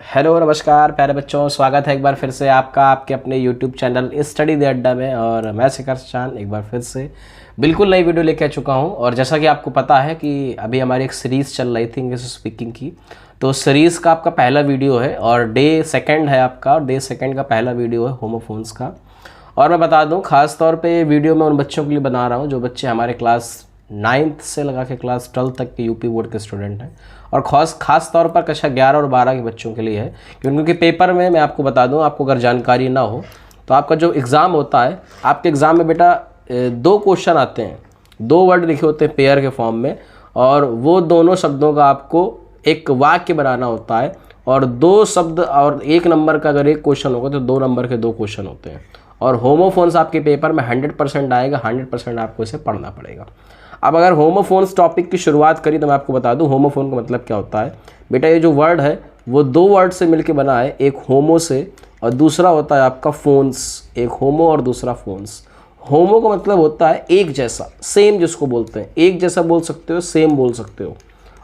Hello नमस्कार प्यारे बच्चों, स्वागत है एक बार फिर से आपका आपके अपने यूट्यूब चैनल स्टडी द अड्डा में। और मैं शिखर चांद एक बार फिर से बिल्कुल नई वीडियो लेके आ चुका हूं। और जैसा कि आपको पता है कि अभी हमारी एक सीरीज़ चल रही थी इंग्लिश स्पीकिंग की, तो सीरीज़ का आपका पहला वीडियो है और डे सेकंड है आपका, और डे सेकंड का पहला वीडियो है होमोफोन्स का। और मैं बता दूं ख़ास तौर पे ये वीडियो मैं उन बच्चों के लिए बना रहा हूँ जो बच्चे हमारे क्लास 9th से लगा के क्लास 12 तक के यूपी बोर्ड के स्टूडेंट हैं, और खास तौर पर कक्षा 11 और 12 के बच्चों के लिए है। क्योंकि पेपर में मैं आपको बता दूं, आपको अगर जानकारी ना हो तो आपका जो एग्ज़ाम होता है, आपके एग्ज़ाम में बेटा 2 क्वेश्चन आते हैं, 2 वर्ड लिखे होते हैं पेयर के फॉर्म में, और वो दोनों शब्दों का आपको एक वाक्य बनाना होता है। और 2 शब्द और 1 नंबर का अगर एक क्वेश्चन होगा तो 2 नंबर के 2 क्वेश्चन होते हैं। और होमोफोन्स आपके पेपर में 100% आएगा, 100% आपको इसे पढ़ना पड़ेगा। अब अगर होमोफोन्स टॉपिक की शुरुआत करी तो मैं आपको बता दूं होमोफोन का मतलब क्या होता है। बेटा ये जो वर्ड है वो 2 वर्ड से मिलके बना है, एक होमो से और दूसरा होता है आपका फोन्स। एक होमो और दूसरा फोन्स। होमो का मतलब होता है एक जैसा, सेम जिसको बोलते हैं, एक जैसा बोल सकते हो, सेम बोल सकते हो।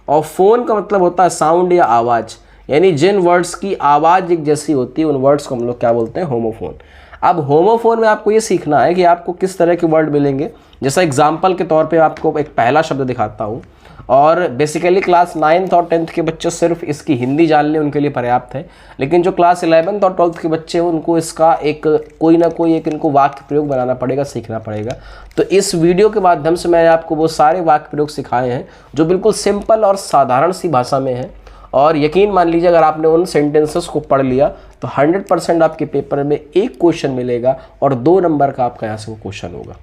और फोन का मतलब होता है साउंड या आवाज़, यानी जिन वर्ड्स की आवाज़ एक जैसी होती है उन वर्ड्स को हम लोग क्या बोलते हैं, होमोफोन। अब होमोफोन में आपको ये सीखना है कि आपको किस तरह के वर्ड मिलेंगे। जैसा एग्जाम्पल के तौर पे आपको एक पहला शब्द दिखाता हूँ, और बेसिकली क्लास 9th और 10th के बच्चे सिर्फ इसकी हिंदी जान लें उनके लिए पर्याप्त है। लेकिन जो क्लास 11th और 12th के बच्चे हैं उनको इसका एक कोई ना कोई एक इनको वाक्य प्रयोग बनाना पड़ेगा, सीखना पड़ेगा। तो इस वीडियो के माध्यम से मैंने आपको वो सारे वाक्य प्रयोग सिखाए हैं जो बिल्कुल सिंपल और साधारण सी भाषा में है। और यकीन मान लीजिए अगर आपने उन सेंटेंसेस को पढ़ लिया तो 100% आपके पेपर में एक क्वेश्चन मिलेगा और 2 नंबर का आपका यहाँ से वो क्वेश्चन होगा।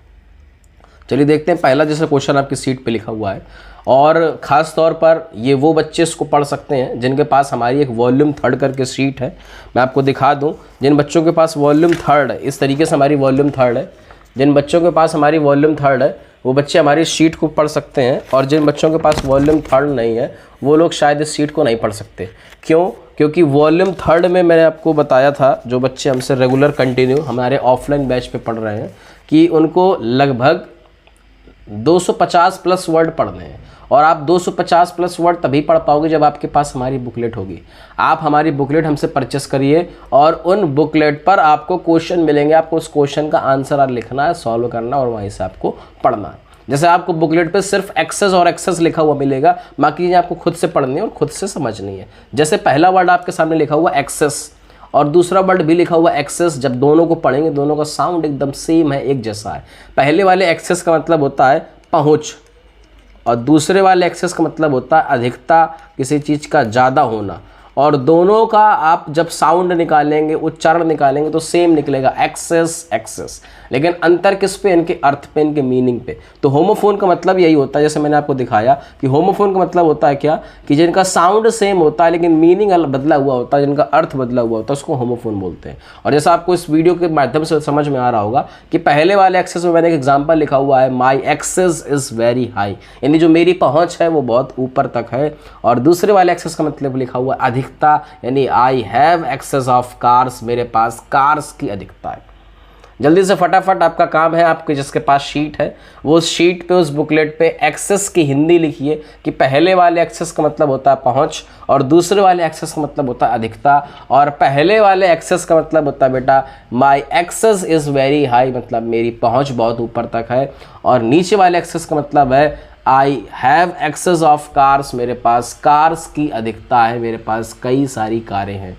चलिए देखते हैं पहला जैसे क्वेश्चन आपकी सीट पे लिखा हुआ है। और ख़ास तौर पर ये वो बच्चे इसको पढ़ सकते हैं जिनके पास हमारी एक वॉल्यूम 3 करके सीट है। मैं आपको दिखा दूं, जिन बच्चों के पास वॉल्यूम 3 है, इस तरीके से हमारी वॉल्यूम 3 है, जिन बच्चों के पास हमारी वॉल्यूम 3 है वो बच्चे हमारी शीट को पढ़ सकते हैं। और जिन बच्चों के पास वॉल्यूम 3 नहीं है वो लोग शायद इस सीट को नहीं पढ़ सकते। क्यों? क्योंकि वॉल्यूम 3 में मैंने आपको बताया था, जो बच्चे हमसे रेगुलर कंटिन्यू हमारे ऑफलाइन बैच पे पढ़ रहे हैं, कि उनको लगभग 250 प्लस वर्ड पढ़ने हैं। और आप 250 प्लस वर्ड तभी पढ़ पाओगे जब आपके पास हमारी बुकलेट होगी। आप हमारी बुकलेट हमसे परचेस करिए और उन बुकलेट पर आपको क्वेश्चन मिलेंगे। आपको उस क्वेश्चन का आंसर लिखना है, सॉल्व करना, और वहीं से आपको पढ़ना है। जैसे आपको बुकलेट पे सिर्फ एक्सेस और एक्सेस लिखा हुआ मिलेगा, बाकी चीज़ें आपको खुद से पढ़नी है और खुद से समझनी है। जैसे पहला वर्ड आपके सामने लिखा हुआ एक्सेस और दूसरा वर्ड भी लिखा हुआ एक्सेस, जब दोनों को पढ़ेंगे दोनों का साउंड एकदम सेम है, एक जैसा है। पहले वाले एक्सेस का मतलब होता है पहुँच, और दूसरे वाले एक्सेस का मतलब होता है अधिकता, किसी चीज़ का ज़्यादा होना। और दोनों का आप जब साउंड निकालेंगे, उच्चारण निकालेंगे तो सेम निकलेगा, एक्सेस एक्सेस। लेकिन अंतर किस पे? इनके अर्थ पे, इनके मीनिंग पे। तो होमोफोन का मतलब यही होता है, जैसे मैंने आपको दिखाया कि होमोफोन का मतलब होता है क्या, कि जिनका साउंड सेम होता है लेकिन मीनिंग बदला हुआ होता है, जिनका अर्थ बदला हुआ होता है, उसको होमोफोन बोलते हैं। और जैसा आपको इस वीडियो के माध्यम से समझ में आ रहा होगा कि पहले वाले एक्सेस में मैंने एक एग्जाम्पल लिखा हुआ है, माई एक्सेस इज़ वेरी हाई, यानी जो मेरी पहुँच है वो बहुत ऊपर तक है। और दूसरे वाले एक्सेस का मतलब लिखा हुआ है अधिकता, यानी I have excess of cars, मेरे पास कार्स की अधिकता है। जल्दी से फटाफट आपका काम है, आपके जिसके पास शीट है वो शीट पे, उस बुकलेट पे एक्सेस की हिंदी लिखिए कि पहले वाले एक्सेस का मतलब होता है पहुंच और दूसरे वाले एक्सेस का मतलब होता है अधिकता। और पहले वाले एक्सेस का मतलब होता है बेटा माई एक्सेस इज़ वेरी हाई, मतलब मेरी पहुंच बहुत ऊपर तक है। और नीचे वाले एक्सेस का मतलब है I have excess of cars, मेरे पास कार्स की अधिकता है, मेरे पास कई सारी कारें हैं।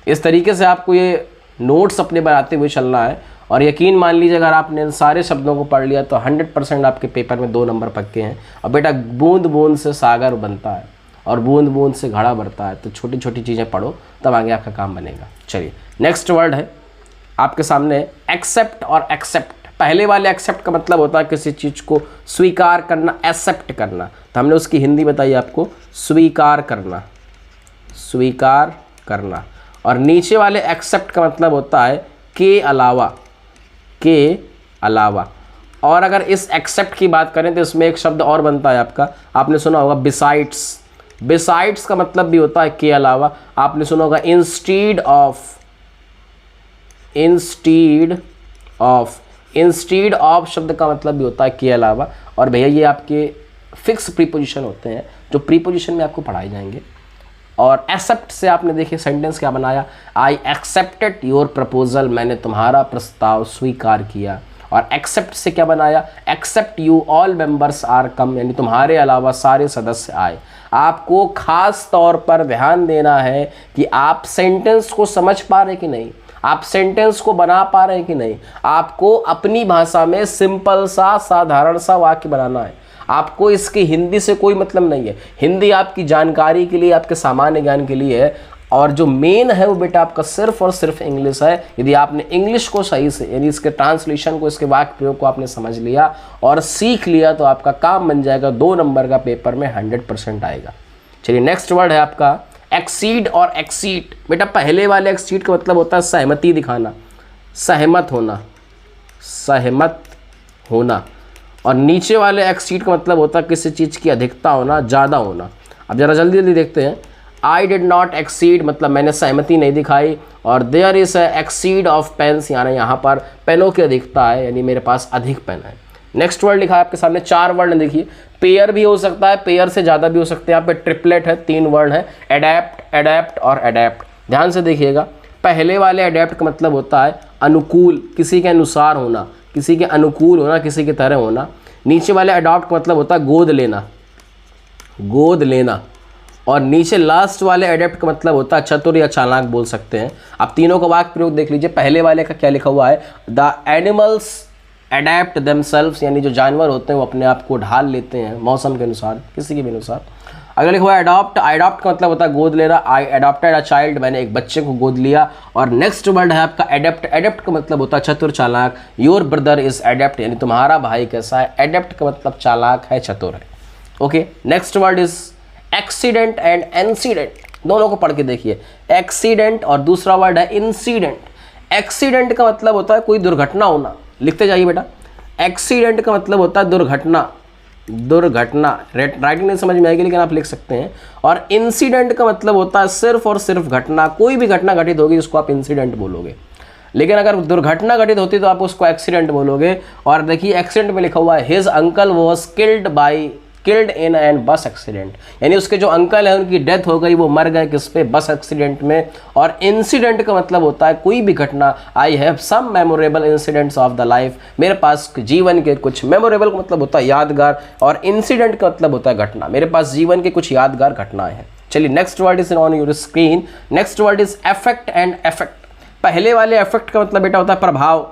इस तरीके से आपको ये नोट्स अपने बनाते हुए चलना है। और यकीन मान लीजिए अगर आपने इन सारे शब्दों को पढ़ लिया तो 100% आपके पेपर में 2 नंबर पक्के हैं। और बेटा बूंद बूंद से सागर बनता है और बूंद बूंद से घड़ा भरता है, तो छोटी छोटी चीज़ें पढ़ो तब आगे आपका काम बनेगा। चलिए नेक्स्ट वर्ड है आपके सामने एक्सेप्ट और एक्सेप्ट। पहले वाले एक्सेप्ट का मतलब होता है किसी चीज़ को स्वीकार करना, एक्सेप्ट करना, तो हमने उसकी हिंदी बताई आपको, स्वीकार करना, स्वीकार करना। और नीचे वाले एक्सेप्ट का मतलब होता है के अलावा, के अलावा। और अगर इस एक्सेप्ट की बात करें तो इसमें एक शब्द और बनता है आपका, आपने सुना होगा बिसाइड्स। बिसाइड्स का मतलब भी होता है के अलावा। आपने सुना होगा instead of, instead of, instead of शब्द का मतलब भी होता है के अलावा। और भैया ये आपके फिक्स प्रीपोजिशन होते हैं जो प्रीपोजिशन में आपको पढ़ाए जाएंगे। और एक्सेप्ट से आपने देखिए सेंटेंस क्या बनाया, आई एक्सेप्टेड योर प्रपोजल, मैंने तुम्हारा प्रस्ताव स्वीकार किया। और एक्सेप्ट से क्या बनाया, except you all members are come, यानी तुम्हारे अलावा सारे सदस्य आए। आपको खास तौर पर ध्यान देना है कि आप सेंटेंस को समझ पा रहे कि नहीं, आप सेंटेंस को बना पा रहे हैं कि नहीं। आपको अपनी भाषा में सिंपल सा साधारण सा वाक्य बनाना है। आपको इसकी हिंदी से कोई मतलब नहीं है। हिंदी आपकी जानकारी के लिए, आपके सामान्य ज्ञान के लिए है, और जो मेन है वो बेटा आपका सिर्फ और सिर्फ इंग्लिश है। यदि आपने इंग्लिश को सही से, यानी इसके ट्रांसलेशन को, इसके वाक्य प्रयोग को आपने समझ लिया और सीख लिया तो आपका काम बन जाएगा। 2 नंबर का पेपर में 100% आएगा। चलिए नेक्स्ट वर्ड है आपका एक्सीड और एक्सीट। बेटा पहले वाले एक्सीड का मतलब होता है सहमति दिखाना, सहमत होना, सहमत होना। और नीचे वाले एक्सीड का मतलब होता है किसी चीज़ की अधिकता होना, ज़्यादा होना। अब ज़रा जल्दी जल्दी देखते हैं। आई डिड नॉट एक्सीड मतलब मैंने सहमति नहीं दिखाई, और there is exceed of pains, यानी यहाँ पर पेनों की अधिकता है, यानी मेरे पास अधिक पेन है। नेक्स्ट वर्ड लिखा है आपके सामने, 4 वर्ड देखिए। पेयर भी हो सकता है, पेयर से ज़्यादा भी हो सकते हैं। यहाँ पे ट्रिपलेट है, 3 वर्ड है, एडेप्ट, एडेप्ट और एडेप्ट। ध्यान से देखिएगा, पहले वाले एडेप्ट का मतलब होता है अनुकूल, किसी के अनुसार होना, किसी के अनुकूल होना, किसी की तरह होना। नीचे वाले अडॉप्ट का मतलब होता है गोद लेना, गोद लेना। और नीचे लास्ट वाले एडेप्ट का मतलब होता है चतुर या चालाक बोल सकते हैं। आप तीनों का वाक्य प्रयोग देख लीजिए। पहले वाले का क्या लिखा हुआ है, द एनिमल्स अडेप्ट देमसेल्व्स, यानी जो जानवर होते हैं वो अपने आप को ढाल लेते हैं मौसम के अनुसार, किसी के भी अनुसार। अगर लिखा हुआ है अडॉप्ट, अडॉप्ट का मतलब होता है गोद लेना। आई अडॉप्टेड अ चाइल्ड, मैंने एक बच्चे को गोद लिया। और नेक्स्ट वर्ड है आपका एडेप्ट, एडेप्ट का मतलब होता है चतुर चालाक। योर ब्रदर इज एडेप्ट, यानी तुम्हारा भाई कैसा है। एडेप्ट का मतलब चालाक है, चतुर है। Okay, next word is accident and incident. दोनों को पढ़ के देखिए, एक्सीडेंट और दूसरा वर्ड है इंसिडेंट। एक्सीडेंट का मतलब होता है कोई दुर्घटना होना, लिखते जाइए बेटा। एक्सीडेंट का मतलब होता है दुर्घटना, दुर्घटना। राइटिंग नहीं समझ में आएगी लेकिन आप लिख सकते हैं। और इंसिडेंट का मतलब होता है सिर्फ और सिर्फ घटना, कोई भी घटना घटित होगी उसको आप इंसिडेंट बोलोगे। लेकिन अगर दुर्घटना घटित होती तो आप उसको एक्सीडेंट बोलोगे। और देखिए एक्सीडेंट में लिखा हुआ है his uncle was killed in an बस एक्सीडेंट, यानी उसके जो अंकल हैं उनकी डेथ हो गई, वो मर गए किस पे, बस एक्सीडेंट में। और इंसिडेंट का मतलब होता है कोई भी घटना। I have some memorable incidents of the life, मेरे पास जीवन के कुछ, मेमोरेबल का मतलब होता है यादगार, और इंसिडेंट का मतलब होता है घटना। मेरे पास जीवन के कुछ यादगार घटनाएं हैं। चलिए next word is on your screen. Next word is effect and effect. पहले वाले इफेक्ट का मतलब बेटा होता है प्रभाव,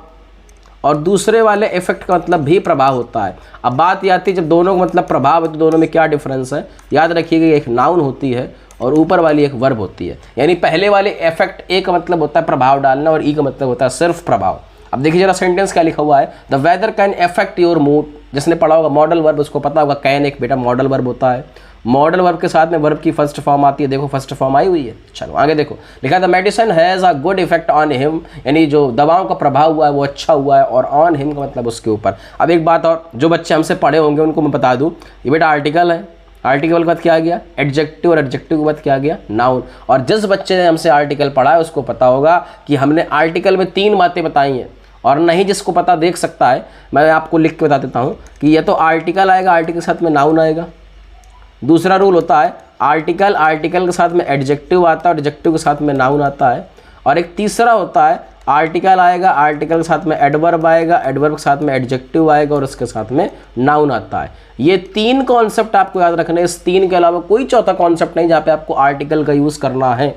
और दूसरे वाले इफेक्ट का मतलब भी प्रभाव होता है। अब बात ये आती है जब दोनों का मतलब प्रभाव है तो दोनों में क्या डिफरेंस है। याद रखिएगा, एक नाउन होती है और ऊपर वाली एक वर्ब होती है। यानी पहले वाले इफेक्ट, ए का मतलब होता है प्रभाव डालना और ई का मतलब होता है सिर्फ प्रभाव। अब देखिए जरा सेंटेंस क्या लिखा हुआ है, the weather can affect your mood. जिसने पढ़ा होगा मॉडल वर्ब उसको पता होगा, कैन एक बेटा मॉडल वर्ब होता है। मॉडल वर्ब के साथ में वर्ब की फर्स्ट फॉर्म आती है, देखो फर्स्ट फॉर्म आई हुई है। चलो आगे देखो, लिखा the medicine has a good effect on him, यानी जो दवाओं का प्रभाव हुआ है वो अच्छा हुआ है, और ऑन हिम का मतलब उसके ऊपर। अब एक बात और, जो बच्चे हमसे पढ़े होंगे उनको मैं बता दूं, ये बेटा आर्टिकल है, आर्टिकल के बाद क्या आ गया एडजेक्टिव, और एडजेक्टिव के बाद क्या आ गया नाउन। और जिस बच्चे ने हमसे आर्टिकल पढ़ा है उसको पता होगा कि हमने आर्टिकल में 3 बातें बताई हैं, और नहीं जिसको पता देख सकता है, मैं आपको लिख के बता देता हूँ कि ये तो आर्टिकल आएगा, आर्टिकल के साथ में नाउन आएगा। दूसरा रूल होता है आर्टिकल, आर्टिकल के साथ में एडजेक्टिव आता है, एडजेक्टिव के साथ में नाउन आता है। और एक तीसरा होता है आर्टिकल आएगा, आर्टिकल के साथ में एडवर्ब आएगा, एडवर्ब के साथ में एडजेक्टिव आएगा, और उसके साथ में नाउन आता है। ये 3 कॉन्सेप्ट आपको याद रखने, इस 3 के अलावा कोई चौथा कॉन्सेप्ट नहीं जहाँ पे आपको आर्टिकल का यूज़ करना है।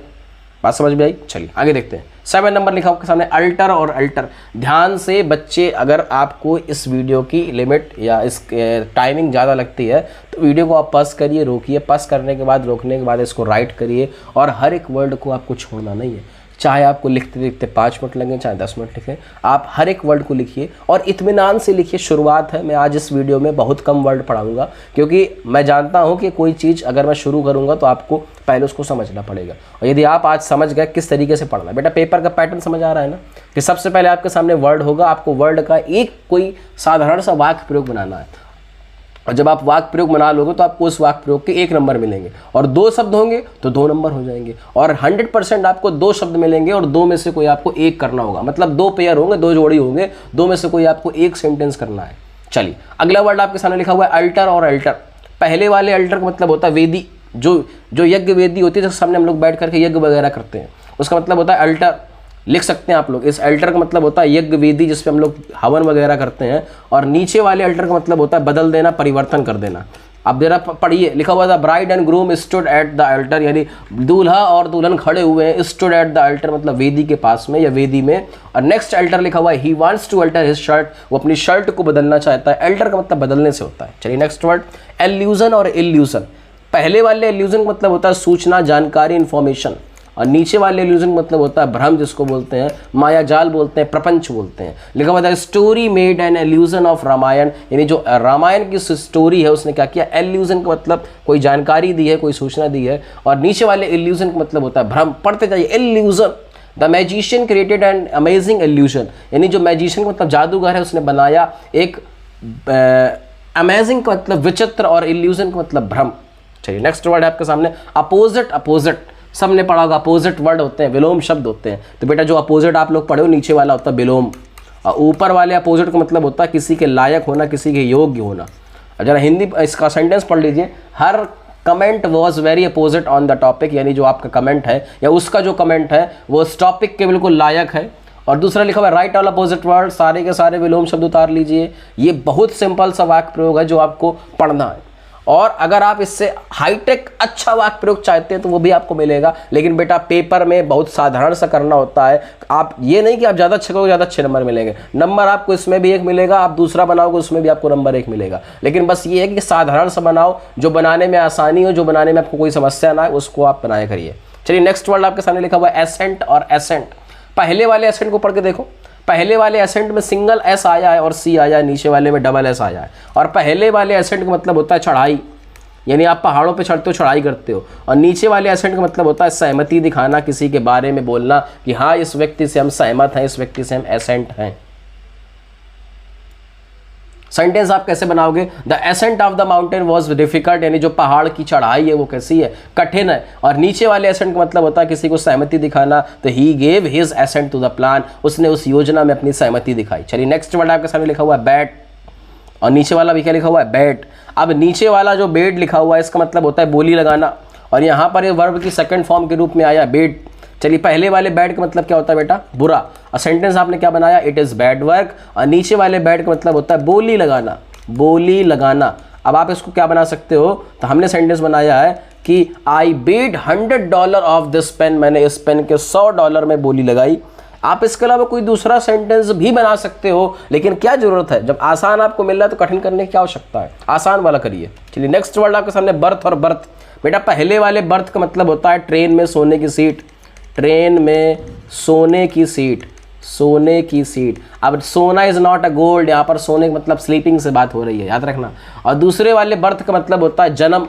बात समझ में आई? चलिए आगे देखते हैं। 7 नंबर लिखा आपके सामने अल्टर और अल्टर। ध्यान से बच्चे, अगर आपको इस वीडियो की लिमिट या इस टाइमिंग ज़्यादा लगती है तो वीडियो को आप पॉज करिए, रोकिए, पॉज करने के बाद, रोकने के बाद इसको राइट करिए, और हर एक वर्ड को आपको छोड़ना नहीं है। चाहे आपको लिखते लिखते 5 मिनट लगे, चाहे 10 मिनट लिखें, आप हर एक वर्ड को लिखिए और इत्मीनान से लिखिए। शुरुआत है, मैं आज इस वीडियो में बहुत कम वर्ड पढ़ाऊंगा, क्योंकि मैं जानता हूं कि कोई चीज़ अगर मैं शुरू करूंगा तो आपको पहले उसको समझना पड़ेगा। और यदि आप आज समझ गए किस तरीके से पढ़ना, बेटा पेपर का पैटर्न समझ आ रहा है ना, कि सबसे पहले आपके सामने वर्ड होगा, आपको वर्ड का एक कोई साधारण सा वाक्य प्रयोग बनाना है, और जब आप वाक्य प्रयोग बना लोगे तो आपको उस वाक्य प्रयोग के 1 नंबर मिलेंगे, और 2 शब्द होंगे तो 2 नंबर हो जाएंगे, और 100% आपको 2 शब्द मिलेंगे और 2 में से कोई आपको 1 करना होगा। मतलब 2 पेयर होंगे, 2 जोड़ी होंगे, 2 में से कोई आपको 1 सेंटेंस करना है। चलिए अगला वर्ड आपके सामने लिखा हुआ है अल्टर और अल्टर। पहले वाले अल्टर का मतलब होता है वेदी, जो जो यज्ञ वेदी होती है जिसके सामने हम लोग बैठ करके यज्ञ वगैरह करते हैं, उसका मतलब होता है अल्टर। लिख सकते हैं आप लोग, इस अल्टर का मतलब होता है यज्ञ वेदी जिस पे हम लोग हवन वगैरह करते हैं। और नीचे वाले अल्टर का मतलब होता है बदल देना, परिवर्तन कर देना। अब जरा पढ़िए, लिखा हुआ था bride and groom stood at the alter, यानी दूल्हा और दुल्हन खड़े हुए हैं, स्टूड एट द अल्टर मतलब वेदी के पास में या वेदी में। और नेक्स्ट अल्टर लिखा हुआ है he wants to alter his shirt, वो अपनी शर्ट को बदलना चाहता है। अल्टर का मतलब बदलने से होता है। चलिए नेक्स्ट वर्ड एल्यूजन और इल्यूजन। पहले वाले एल्यूजन का मतलब होता है सूचना, जानकारी, इंफॉर्मेशन। और नीचे वाले इल्यूजन मतलब होता है भ्रम, जिसको बोलते हैं मायाजाल बोलते हैं, प्रपंच बोलते हैं। लिखा हुआ था story made an allusion of Ramayana, यानी जो रामायण की स्टोरी है उसने क्या किया, एल्यूजन का मतलब कोई जानकारी दी है, कोई सूचना दी है। और नीचे वाले इल्यूजन का मतलब होता है भ्रम। पढ़ते जाइए, illusion the magician created an amazing illusion, यानी जो मैजिशियन का मतलब जादूगर है उसने बनाया एक अमेजिंग का मतलब विचित्र, और इल्यूजन का मतलब भ्रम। चलिए नेक्स्ट वर्ड है आपके सामने अपोजिट। अपोजिट सबने पढ़ा होगा, अपोजिट वर्ड होते हैं, विलोम शब्द होते हैं। तो बेटा जो अपोजिट आप लोग पढ़े हो, नीचे वाला होता है विलोम, और ऊपर वाले अपोजिट का मतलब होता है किसी के लायक होना, किसी के योग्य होना। जरा हिंदी इसका सेंटेंस पढ़ लीजिए, हर comment was very opposite on the topic, यानी जो आपका कमेंट है या उसका जो कमेंट है वो उस टॉपिक के बिल्कुल लायक है। और दूसरा लिखा हुआ है राइट ऑल अपोजिट वर्ड, सारे के सारे विलोम शब्द उतार लीजिए। ये बहुत सिंपल सा वाक्य प्रयोग है जो आपको पढ़ना है। और अगर आप इससे हाईटेक अच्छा वाक्य प्रयोग चाहते हैं तो वो भी आपको मिलेगा, लेकिन बेटा पेपर में बहुत साधारण सा करना होता है। आप ये नहीं कि आप ज़्यादा अच्छे करोगे ज़्यादा अच्छे नंबर मिलेंगे, नंबर आपको इसमें भी 1 मिलेगा, आप दूसरा बनाओगे उसमें भी आपको नंबर 1 मिलेगा। लेकिन बस ये है कि साधारण सा बनाओ, जो बनाने में आसानी हो, जो बनाने में आपको कोई समस्या ना है, उसको आप बनाया करिए। चलिए नेक्स्ट वर्ड आपके सामने लिखा हुआ है एसेंट और एसेंट। पहले वाले एसेंट को पढ़ के देखो, पहले वाले एसेंट में सिंगल एस आया है और सी आया है, नीचे वाले में डबल एस आया है। और पहले वाले एसेंट का मतलब होता है चढ़ाई, यानी आप पहाड़ों पे चढ़ते हो, चढ़ाई करते हो। और नीचे वाले एसेंट का मतलब होता है सहमति दिखाना, किसी के बारे में बोलना कि हाँ इस व्यक्ति से हम सहमत हैं, इस व्यक्ति से हम एसेंट हैं। सेंटेंस आप कैसे बनाओगे, the ascent of the mountain was difficult, यानी जो पहाड़ की चढ़ाई है वो कैसी है, कठिन है। और नीचे वाले एसेंट का मतलब होता है किसी को सहमति दिखाना, तो he gave his assent to the plan, उसने उस योजना में अपनी सहमति दिखाई। चलिए नेक्स्ट वर्ड आपके सामने लिखा हुआ है बैट, और नीचे वाला भी क्या लिखा हुआ है बैट। अब नीचे वाला जो बेड लिखा हुआ है इसका मतलब होता है बोली लगाना, और यहाँ पर ये वर्ब की सेकंड फॉर्म के रूप में आया बेड। चलिए पहले वाले बैड का मतलब क्या होता है बेटा, बुरा। और सेंटेंस आपने क्या बनाया, इट इज़ बैड वर्क। और नीचे वाले बैड का मतलब होता है बोली लगाना, बोली लगाना। अब आप इसको क्या बना सकते हो, तो हमने सेंटेंस बनाया है कि आई बेड $100 ऑफ दिस पेन, मैंने इस पेन के $100 में बोली लगाई। आप इसके अलावा कोई दूसरा सेंटेंस भी बना सकते हो, लेकिन क्या जरूरत है, जब आसान आपको मिल रहा है तो कठिन करने की क्या आवश्यकता है, आसान वाला करिए। चलिए नेक्स्ट वर्ड आपके सामने बर्थ और बर्थ। बेटा पहले वाले बर्थ का मतलब होता है ट्रेन में सोने की सीट, ट्रेन में सोने की सीट, सोने की सीट। अब सोना इज नॉट अ गोल्ड, यहाँ पर सोने का मतलब स्लीपिंग से बात हो रही है, याद रखना। और दूसरे वाले बर्थ का मतलब होता है जन्म,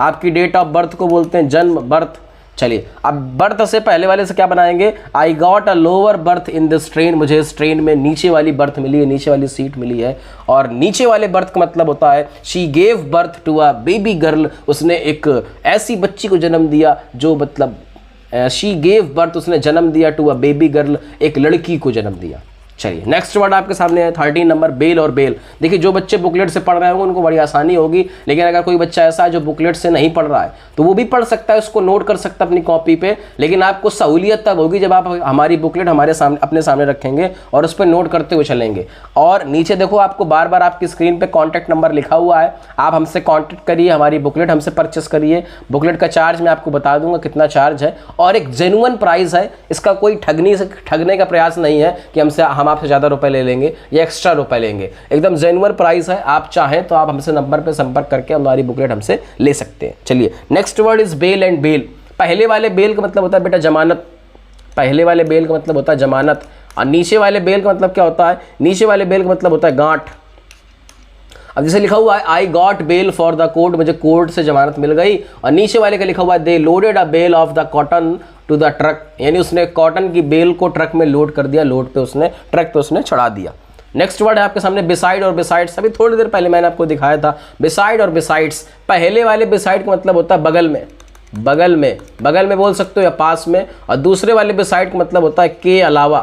आपकी डेट ऑफ बर्थ को बोलते हैं जन्म, बर्थ। चलिए अब बर्थ से पहले वाले से क्या बनाएंगे, I got a lower birth in this train, मुझे इस ट्रेन में नीचे वाली बर्थ मिली है, नीचे वाली सीट मिली है। और नीचे वाले बर्थ का मतलब होता है she gave birth to a baby girl, उसने एक ऐसी बच्ची को जन्म दिया जो मतलब शी गेव बर्थ, उसने जन्म दिया टू अ बेबी गर्ल, एक लड़की को जन्म दिया। चलिए नेक्स्ट वर्ड आपके सामने है 13 नंबर बेल और बेल। देखिए जो बच्चे बुकलेट से पढ़ रहे होंगे उनको बड़ी आसानी होगी, लेकिन अगर कोई बच्चा ऐसा है जो बुकलेट से नहीं पढ़ रहा है तो वो भी पढ़ सकता है, उसको नोट कर सकता है अपनी कॉपी पे। लेकिन आपको सहूलियत तब होगी जब आप हमारी बुकलेट हमारे सामने अपने सामने रखेंगे और उस पर नोट करते हुए चलेंगे। और नीचे देखो आपको बार बार आपकी स्क्रीन पर कॉन्टैक्ट नंबर लिखा हुआ है, आप हमसे कॉन्टैक्ट करिए, हमारी बुकलेट हमसे परचेस करिए। बुकलेट का चार्ज मैं आपको बता दूंगा कितना चार्ज है, और एक जेन्युइन प्राइस है, इसका कोई ठगने का प्रयास नहीं है कि हम आपसे ज़्यादा रुपए ले लेंगे या एक्स्ट्रा रुपए लेंगे, एकदम जेन्युइन प्राइस है। आप चाहें तो आप हमसे नंबर पे संपर्क करके हमारी बुकलेट हमसे ले सकते हैं। चलिए next word is bail and bale. पहले वाले बेल का मतलब होता है बेटा जमानत, पहले वाले बेल का मतलब होता है जमानत। और नीचे वाले बेल का मतलब क्या होता है, नीचे वाले बेल का मतलब होता है गांठ। अब जैसे लिखा हुआ है I got bail for the court, मुझे कोर्ट से जमानत मिल गई। और नीचे वाले का लिखा हुआ है they loaded a bale of the cotton to the truck, यानी उसने कॉटन की बेल को ट्रक में लोड कर दिया, लोड पे उसने ट्रक पे उसने चढ़ा दिया। नेक्स्ट वर्ड है आपके सामने बिसाइड और बिसाइड्स। अभी थोड़ी देर पहले मैंने आपको दिखाया था बिसाइड और बिसाइड्स। पहले वाले बिसाइड का मतलब होता है बगल में, बगल में, बगल में बोल सकते हो या पास में। और दूसरे वाले बिसाइड का मतलब होता है के अलावा,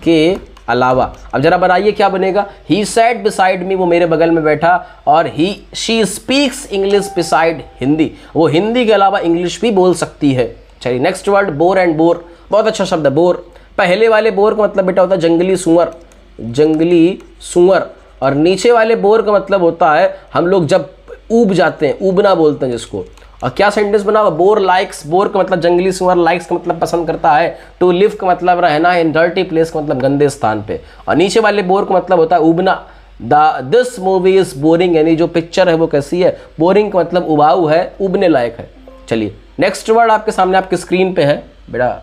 के अलावा। अब जरा बनाइए क्या बनेगा, ही सैट बिसाइड मी, वो मेरे बगल में बैठा, और she speaks English beside Hindi, वो हिंदी के अलावा इंग्लिश भी बोल सकती है। चलिए next word bore and bore, बहुत अच्छा शब्द है बोर। पहले वाले बोर का मतलब बेटा होता है जंगली सुअर, जंगली सुअर, और नीचे वाले बोर का मतलब होता है हम लोग जब ऊब जाते हैं, ऊबना बोलते हैं जिसको। और क्या सेंटेंस बना हुआ, बोर लाइक्स, बोर का मतलब जंगली सुअर, लाइक्स का मतलब पसंद करता है, टू लिव का मतलब रहना, इन डर्टी प्लेस का मतलब गंदे स्थान पे, और नीचे वाले बोर का मतलब होता है ऊबना। दिस मूवी इज बोरिंग, यानी जो पिक्चर है वो कैसी है, बोरिंग का मतलब उबाऊ है, उबने लायक है। चलिए नेक्स्ट वर्ड आपके सामने आपकी स्क्रीन पे है बेटा,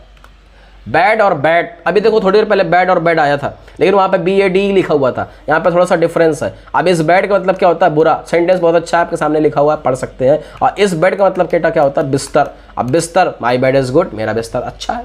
बैड और बैड। अभी देखो थोड़ी देर पहले बैड और बैड आया था, लेकिन वहाँ पे BAD लिखा हुआ था, यहाँ पे थोड़ा सा डिफरेंस है। अब इस बैड का मतलब क्या होता है, बुरा। सेंटेंस बहुत अच्छा आपके सामने लिखा हुआ है, पढ़ सकते हैं। और इस बेड का मतलब क्या होता है, बिस्तर। अब बिस्तर, माई बेड इज गुड, मेरा बिस्तर अच्छा है।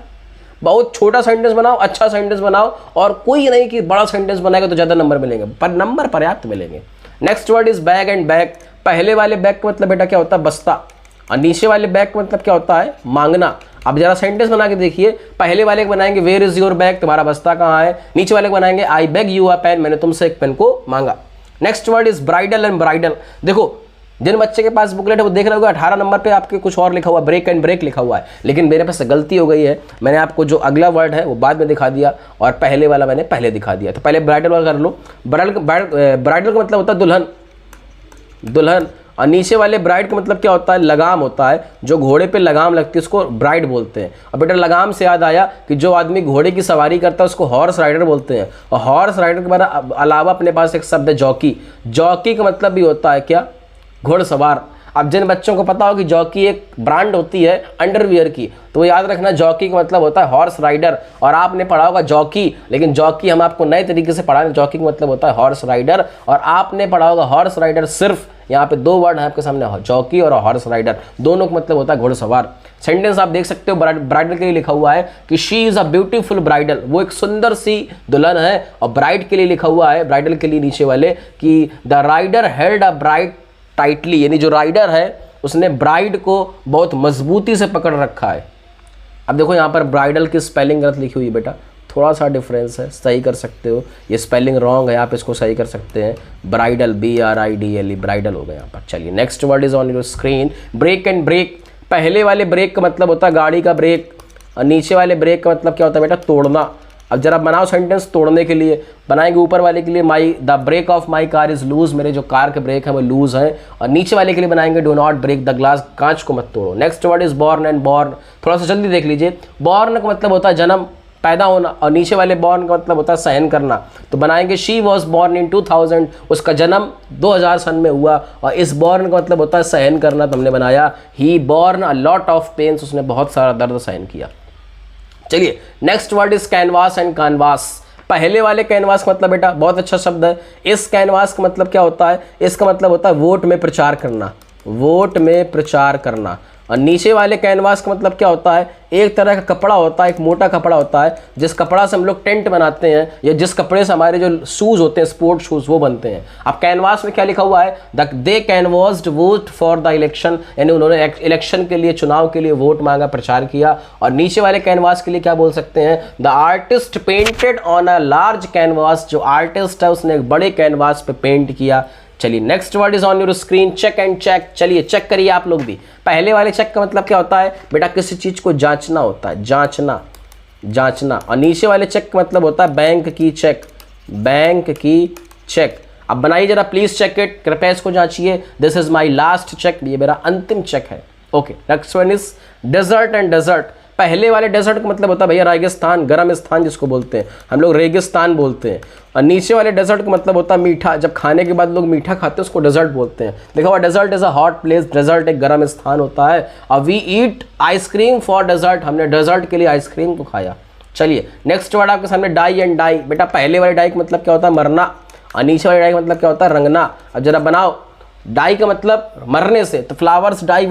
बहुत छोटा सेंटेंस बनाओ, अच्छा सेंटेंस बनाओ, और कोई नहीं कि बड़ा सेंटेंस बनाएगा तो ज़्यादा नंबर मिलेंगे, पर नंबर पर्याप्त मिलेंगे। Next word is bag and bag. पहले वाले बैग का मतलब बेटा क्या होता है, बस्ता, और नीचे वाले बैग का मतलब क्या होता है, मांगना। अब जरा सेंटेंस बना के देखिए, पहले वाले को बनाएंगे वेयर इज योर बैग, तुम्हारा बस्ता कहाँ है। नीचे वाले को बनाएंगे I beg you a pen, मैंने तुमसे एक पेन को मांगा। Next word is bridal and bridle. देखो जिन बच्चे के पास बुकलेट है वो देख रहे होगा 18 नंबर पे आपके कुछ और लिखा हुआ, ब्रेक एंड ब्रेक लिखा हुआ है, लेकिन मेरे पास गलती हो गई है, मैंने आपको जो अगला वर्ड है वो बाद में दिखा दिया और पहले वाला मैंने पहले दिखा दिया। तो पहले ब्राइडल वाला कर लो। ब्राइडल का मतलब होता है दुल्हन, दुल्हन। और नीचे वाले ब्राइड का मतलब क्या होता है, लगाम होता है, जो घोड़े पे लगाम लगती है उसको ब्राइड बोलते हैं। और बेटा लगाम से याद आया कि जो आदमी घोड़े की सवारी करता है उसको हॉर्स राइडर बोलते हैं। और हॉर्स राइडर के अलावा अपने पास एक शब्द है जॉकी। जॉकी का मतलब भी होता है क्या, घोड़सवार। अब जिन बच्चों को पता हो कि जॉकी एक ब्रांड होती है अंडरवियर की, तो वो याद रखना जॉकी का मतलब होता है हॉर्स राइडर। और आपने पढ़ा होगा जॉकी, लेकिन जॉकी हम आपको नए तरीके से पढ़ा रहे हैं, जॉकी का मतलब होता है हॉर्स राइडर। और आपने पढ़ा होगा हॉर्स राइडर, सिर्फ यहाँ पे 2 वर्ड है आपके सामने, जॉकी और हॉर्स राइडर, दोनों का मतलब होता है घोड़सवार। सेंटेंस आप देख सकते हो, ब्राइडल के लिए लिखा हुआ है कि she is a beautiful bridal, वो एक सुंदर सी दुल्हन है। और ब्राइड के लिए लिखा हुआ है, ब्राइडल के लिए नीचे वाले, कि the rider held a bridle tightly, यानी जो राइडर है उसने ब्राइड को बहुत मजबूती से पकड़ रखा है। अब देखो यहाँ पर ब्राइडल की स्पेलिंग गलत लिखी हुई है बेटा, थोड़ा सा डिफरेंस है, सही कर सकते हो। ये स्पेलिंग रॉन्ग है, आप इसको सही कर सकते हैं। ब्राइडल BRIDLE, ब्राइडल हो गया यहाँ पर। चलिए next word is on your screen, brake and break. पहले वाले ब्रेक का मतलब होता है गाड़ी का ब्रेक, और नीचे वाले ब्रेक का मतलब क्या होता है बेटा, तोड़ना। अब जरा बनाओ सेंटेंस तोड़ने के लिए, बनाएंगे ऊपर वाले के लिए the brake of my car is loose, मेरे जो कार के ब्रेक है वो लूज है। और नीचे वाले के लिए बनाएंगे do not break the glass, कांच को मत तोड़ो। Next word is born and borne, थोड़ा सा जल्दी देख लीजिए। बॉर्न का मतलब होता है जन्म, पैदा होना, और नीचे वाले बॉर्न का मतलब होता है सहन करना। तो बनाएंगे शी वॉज बॉर्न इन 2000, उसका जन्म 2000 सन में हुआ। और इस बॉर्न का मतलब होता है सहन करना, तो हमने बनाया he borne a lot of pains, उसने बहुत सारा दर्द सहन किया। चलिए next word is canvas and canvass. पहले वाले कैनवास का मतलब बेटा बहुत अच्छा शब्द है। इस कैनवास का मतलब क्या होता है, इसका मतलब होता है वोट में प्रचार करना, वोट में प्रचार करना। और नीचे वाले कैनवास का मतलब क्या होता है, एक तरह का कपड़ा होता है, एक मोटा कपड़ा होता है, जिस कपड़ा से हम लोग टेंट बनाते हैं, या जिस कपड़े से हमारे जो शूज़ होते हैं, स्पोर्ट शूज़, वो बनते हैं। अब कैनवास में क्या लिखा हुआ है, दे कैनवास्ड वोट फॉर द इलेक्शन, यानी उन्होंने इलेक्शन के लिए, चुनाव के लिए वोट मांगा, प्रचार किया। और नीचे वाले कैनवास के लिए क्या बोल सकते हैं, the artist painted on a large canvas, जो आर्टिस्ट है उसने एक बड़े कैनवास पे पेंट किया। चलिए next word is on your screen, check and cheque. चलिए चेक करिए आप लोग भी। पहले वाले चेक का मतलब क्या होता है बेटा, किसी चीज को जांचना होता है, जांचना, जांचना। और नीचे वाले चेक का मतलब होता है बैंक की चेक, बैंक की चेक। अब बनाइए जरा प्लीज चेक इट, कृपया इसको जांचिए। This is my last check, ये मेरा अंतिम चेक है। Okay next one is desert and dessert. पहले वाले डेजर्ट का मतलब होता है भैया रेगिस्तान, गर्म स्थान जिसको बोलते हैं हम लोग रेगिस्तान बोलते हैं। और नीचे वाले डेजर्ट का मतलब होता है मीठा, जब खाने के बाद लोग मीठा खाते हैं उसको डेजर्ट बोलते हैं। देखो हुआ desert is a hot place, desert एक गर्म स्थान होता है। और we eat ice cream for dessert, हमने डेजर्ट के लिए आइसक्रीम को खाया। चलिए नेक्स्ट वर्ड आपके सामने डाई एंड डाई। बेटा पहले वाले डाई का मतलब क्या होता है, मरना, और नीचे वाले डाई का मतलब क्या होता है, रंगना। अब जरा बनाओ, डाई का मतलब मरने से, तो फ्लावर्स डाई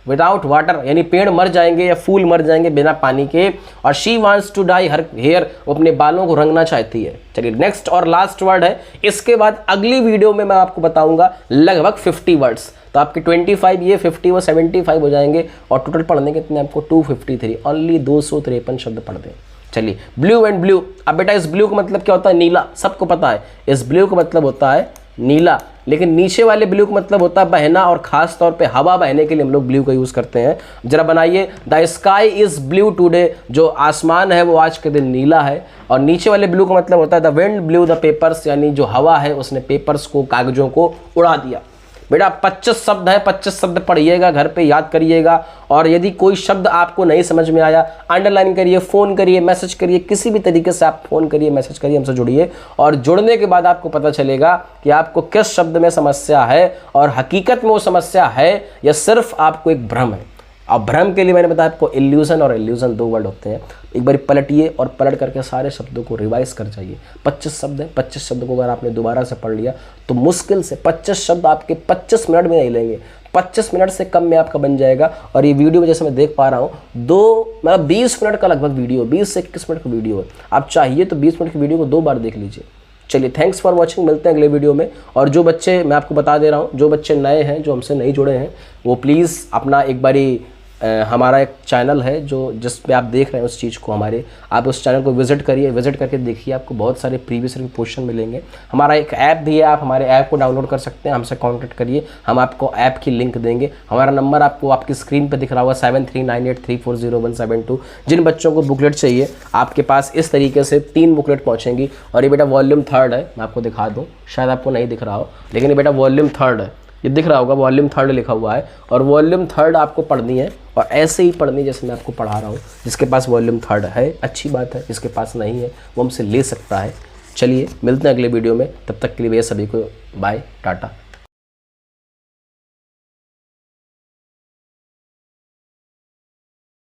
विदाउट वाटर, यानी पेड़ मर जाएंगे या फूल मर जाएंगे बिना पानी के। और she wants to dye her hair, वो अपने बालों को रंगना चाहती है। चलिए नेक्स्ट और लास्ट वर्ड है, इसके बाद अगली वीडियो में मैं आपको बताऊंगा लगभग 50 वर्ड्स। तो आपके 25 ये 50 वो 75 हो जाएंगे, और टोटल पढ़ने के इतने आपको 253, ओनली 253 शब्द पढ़ दें। चलिए, ब्लू एंड ब्लू। अब बेटा इस ब्लू का मतलब क्या होता है? नीला, सबको पता है। इस ब्लू का मतलब होता है नीला, लेकिन नीचे वाले ब्लू का मतलब होता है बहना, और खास तौर पे हवा बहने के लिए हम लोग ब्लू का यूज़ करते हैं। जरा बनाइए, the sky is blue today, जो आसमान है वो आज के दिन नीला है। और नीचे वाले ब्लू का मतलब होता है the wind blue the papers, यानी जो हवा है उसने पेपर्स को, कागजों को उड़ा दिया। बेटा 25 शब्द है, 25 शब्द पढ़िएगा, घर पे याद करिएगा। और यदि कोई शब्द आपको नहीं समझ में आया, अंडरलाइन करिए, फ़ोन करिए, मैसेज करिए, किसी भी तरीके से आप फ़ोन करिए, मैसेज करिए, हमसे जुड़िए। और जुड़ने के बाद आपको पता चलेगा कि आपको किस शब्द में समस्या है, और हकीकत में वो समस्या है या सिर्फ आपको एक भ्रम है। अब भ्रम के लिए मैंने बताया आपको इल्यूजन और इल्यूजन 2 वर्ड होते हैं। एक बार पलटिए और पलट करके सारे शब्दों को रिवाइज कर जाइए। 25 शब्द हैं, 25 शब्दों को अगर आपने दोबारा से पढ़ लिया तो मुश्किल से 25 शब्द आपके 25 मिनट में नहीं लेंगे, 25 मिनट से कम में आपका बन जाएगा। और ये वीडियो में जैसे मैं देख पा रहा हूँ 20 मिनट का लगभग वीडियो, 20 से 21 मिनट का वीडियो है। आप चाहिए तो 20 मिनट की वीडियो को 2 बार देख लीजिए। चलिए, थैंक्स फॉर वॉचिंग, मिलते हैं अगले वीडियो में। और जो बच्चे, मैं आपको बता दे रहा हूँ, जो बच्चे नए हैं, जो हमसे नहीं जुड़े हैं, वो प्लीज़ अपना एक बारी हमारा एक चैनल है जो जिस पे आप देख रहे हैं उस चीज़ को, हमारे आप उस चैनल को विजिट करिए, विजिट करके देखिए, आपको बहुत सारे प्रीवियस क्वेश्चन मिलेंगे। हमारा एक ऐप भी है, आप हमारे ऐप को डाउनलोड कर सकते हैं, हमसे कांटेक्ट करिए, हम आपको ऐप की लिंक देंगे। हमारा नंबर आपको आपकी स्क्रीन पे दिख रहा होगा 7398340172। जिन बच्चों को बुकलेट चाहिए, आपके पास इस तरीके से 3 बुकलेट पहुँचेंगी। और ये बेटा वॉल्यूम 3 है, मैं आपको दिखा दूँ, शायद आपको नहीं दिख रहा हो, लेकिन ये बेटा वॉल्यूम 3 है, ये दिख रहा होगा, वॉल्यूम 3 लिखा हुआ है। और वॉल्यूम 3 आपको पढ़नी है, और ऐसे ही पढ़नी जैसे मैं आपको पढ़ा रहा हूँ। जिसके पास वॉल्यूम 3 है अच्छी बात है, जिसके पास नहीं है वो हमसे ले सकता है। चलिए, मिलते हैं अगले वीडियो में, तब तक के लिए भैया सभी को बाय, टाटा।